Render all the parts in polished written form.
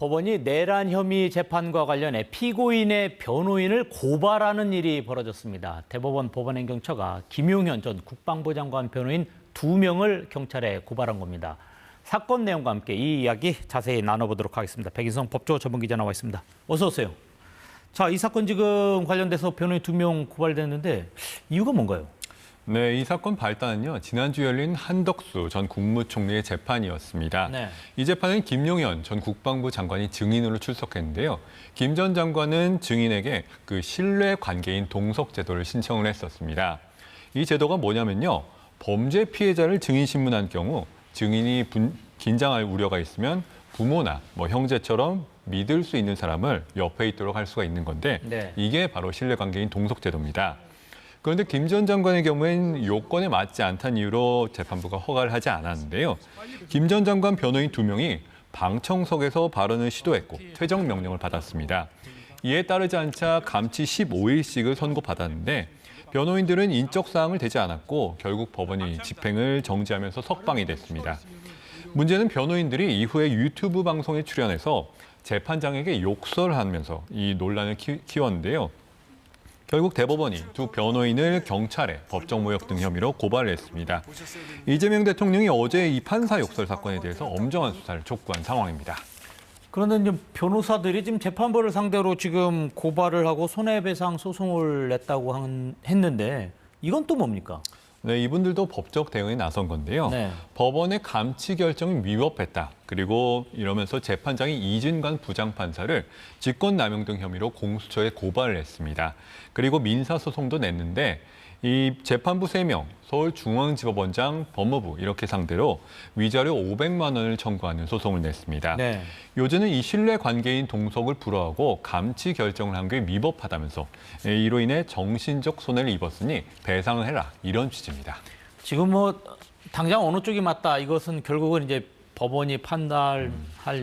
법원이 내란 혐의 재판과 관련해 피고인의 변호인을 고발하는 일이 벌어졌습니다. 대법원 법원행정처가 김용현 전 국방부 장관 변호인 2명을 경찰에 고발한 겁니다. 사건 내용과 함께 이 이야기 자세히 나눠보도록 하겠습니다. 백인성 법조 전문기자 나와 있습니다. 어서 오세요. 자, 이 사건 지금 관련돼서 변호인 2명 고발됐는데 이유가 뭔가요? 네, 이 사건 발단은요, 지난주 열린 한덕수 전 국무총리의 재판이었습니다. 네. 이 재판은 김용현 전 국방부 장관이 증인으로 출석했는데요. 김 전 장관은 증인에게 그 신뢰 관계인 동석 제도를 신청을 했었습니다. 이 제도가 뭐냐면요, 범죄 피해자를 증인 신문한 경우 증인이 긴장할 우려가 있으면 부모나 형제처럼 믿을 수 있는 사람을 옆에 있도록 할 수가 있는 건데, 네. 이게 바로 신뢰 관계인 동석 제도입니다. 그런데 김 전 장관의 경우에는 요건에 맞지 않다는 이유로 재판부가 허가를 하지 않았는데요. 김 전 장관 변호인 2명이 방청석에서 발언을 시도했고 퇴정 명령을 받았습니다. 이에 따르지 않자 감치 15일씩을 선고받았는데 변호인들은 인적 사항을 대지 않았고 결국 법원이 집행을 정지하면서 석방이 됐습니다. 문제는 변호인들이 이후에 유튜브 방송에 출연해서 재판장에게 욕설하면서 이 논란을 키웠는데요. 결국 대법원이 두 변호인을 경찰에 법정모욕 등 혐의로 고발을 했습니다. 이재명 대통령이 어제 이 판사 욕설 사건에 대해서 엄정한 수사를 촉구한 상황입니다. 그런데 이제 변호사들이 지금 재판부를 상대로 지금 고발을 하고 손해배상 소송을 냈다고 했는데 이건 또 뭡니까? 네, 이분들도 법적 대응에 나선 건데요. 네. 법원의 감치 결정이 위법했다. 그리고 이러면서 재판장이 이진관 부장판사를 직권남용 등 혐의로 공수처에 고발을 했습니다. 그리고 민사소송도 냈는데 이 재판부 3명, 서울중앙지법원장, 법무부 이렇게 상대로 위자료 500만 원을 청구하는 소송을 냈습니다. 네. 요즘은 이 신뢰 관계인 동석을 불허하고 감치 결정을 한 게 위법하다면서 이로 인해 정신적 손해를 입었으니 배상을 해라 이런 취지입니다. 지금 당장 어느 쪽이 맞다 이것은 결국은 이제 법원이 판단할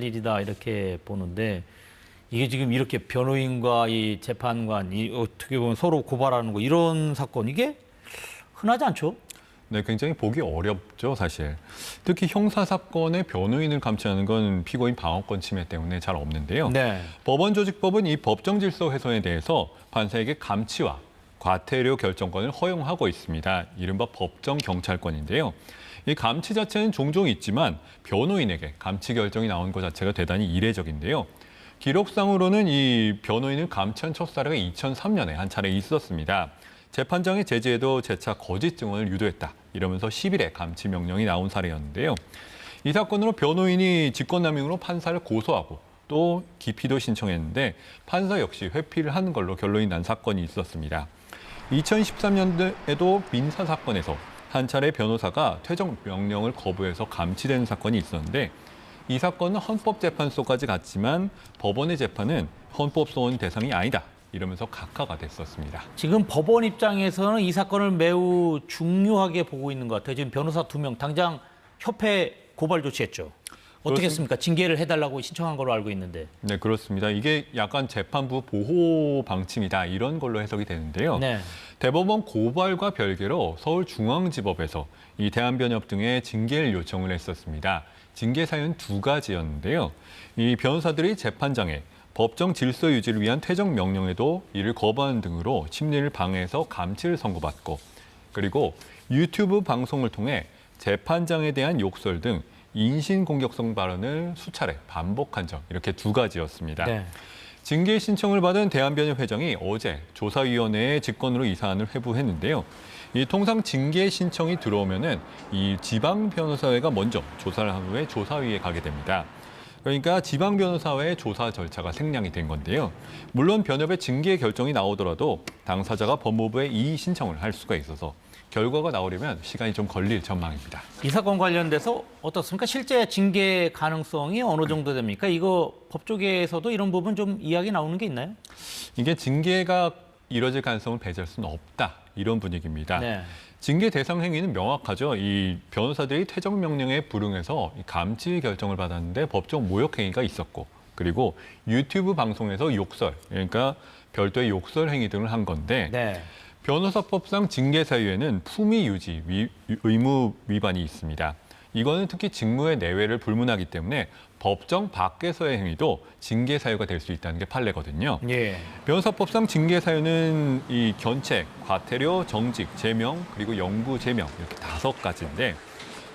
일이다 이렇게 보는데 이게 지금 이렇게 변호인과 이 재판관이 어떻게 보면 서로 고발하는 거 이런 사건 이게 흔하지 않죠? 네, 굉장히 보기 어렵죠, 사실. 특히 형사 사건의 변호인을 감치하는 건 피고인 방어권 침해 때문에 잘 없는데요. 네. 법원조직법은 이 법정 질서 훼손에 대해서 판사에게 감치와 과태료 결정권을 허용하고 있습니다. 이른바 법정 경찰권인데요. 이 감치 자체는 종종 있지만 변호인에게 감치 결정이 나온 것 자체가 대단히 이례적인데요. 기록상으로는 이 변호인을 감치한 첫 사례가 2003년에 한 차례 있었습니다. 재판장의 제지에도 재차 거짓 증언을 유도했다. 이러면서 10일에 감치 명령이 나온 사례였는데요. 이 사건으로 변호인이 직권남용으로 판사를 고소하고 또 기피도 신청했는데 판사 역시 회피를 하는 걸로 결론이 난 사건이 있었습니다. 2013년에도 민사 사건에서 한 차례 변호사가 퇴정 명령을 거부해서 감치된 사건이 있었는데 이 사건은 헌법재판소까지 갔지만 법원의 재판은 헌법소원 대상이 아니다. 이러면서 각하가 됐었습니다. 지금 법원 입장에서는 이 사건을 매우 중요하게 보고 있는 것 같아요. 지금 변호사 2명 당장 협회 고발 조치했죠. 어떻게 했습니까? 징계를 해달라고 신청한 걸로 알고 있는데. 네, 그렇습니다. 이게 약간 재판부 보호 방침이다 이런 걸로 해석이 되는데요. 네. 대법원 고발과 별개로 서울중앙지법에서 이 대한변협 등의 징계를 요청을 했었습니다. 징계 사유는 2가지였는데요. 이 변호사들이 재판장에 법정 질서 유지를 위한 퇴정 명령에도 이를 거부하는 등으로 심리를 방해해서 감치를 선고받고 그리고 유튜브 방송을 통해 재판장에 대한 욕설 등 인신공격성 발언을 수차례 반복한 점 이렇게 2가지였습니다. 네. 징계 신청을 받은 대한변협 회장이 어제 조사위원회에 직권으로 이 사안을 회부했는데요. 이 통상 징계 신청이 들어오면은 이 지방변호사회가 먼저 조사를 한 후에 조사위에 가게 됩니다. 그러니까 지방변호사회의 조사 절차가 생략이 된 건데요. 물론 변협의 징계 결정이 나오더라도 당사자가 법무부에 이의 신청을 할 수가 있어서 결과가 나오려면 시간이 좀 걸릴 전망입니다. 이 사건 관련돼서 어떻습니까? 실제 징계 가능성이 어느 정도 됩니까? 이거 법조계에서도 이런 부분 좀 이야기 나오는 게 있나요? 이게 징계가 이뤄질 가능성을 배제할 수는 없다. 이런 분위기입니다. 네. 징계 대상 행위는 명확하죠. 이 변호사들이 퇴정 명령에 불응해서 감치 결정을 받았는데 법정 모욕 행위가 있었고 그리고 유튜브 방송에서 욕설, 그러니까 별도의 욕설 행위 등을 한 건데 네. 변호사법상 징계 사유에는 품위 유지 의무 위반이 있습니다. 이거는 특히 직무의 내외를 불문하기 때문에 법정 밖에서의 행위도 징계 사유가 될 수 있다는 게 판례거든요. 예. 변호사법상 징계 사유는 이 견책, 과태료, 정직, 제명, 그리고 영구 제명 이렇게 5가지인데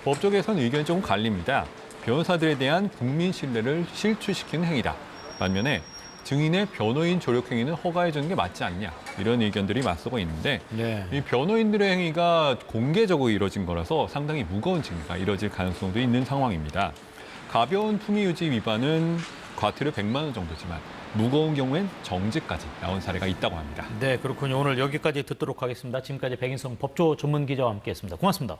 법조계에서는 의견이 조금 갈립니다. 변호사들에 대한 국민 신뢰를 실추시키는 행위다. 반면에 증인의 변호인 조력 행위는 허가해 주는 게 맞지 않냐. 이런 의견들이 맞서고 있는데 네. 이 변호인들의 행위가 공개적으로 이뤄진 거라서 상당히 무거운 징계가 이뤄질 가능성도 있는 상황입니다. 가벼운 품위 유지 위반은 과태료 100만 원 정도지만 무거운 경우엔 정직까지 나온 사례가 있다고 합니다. 네, 그렇군요. 오늘 여기까지 듣도록 하겠습니다. 지금까지 백인성 법조 전문 기자와 함께했습니다. 고맙습니다.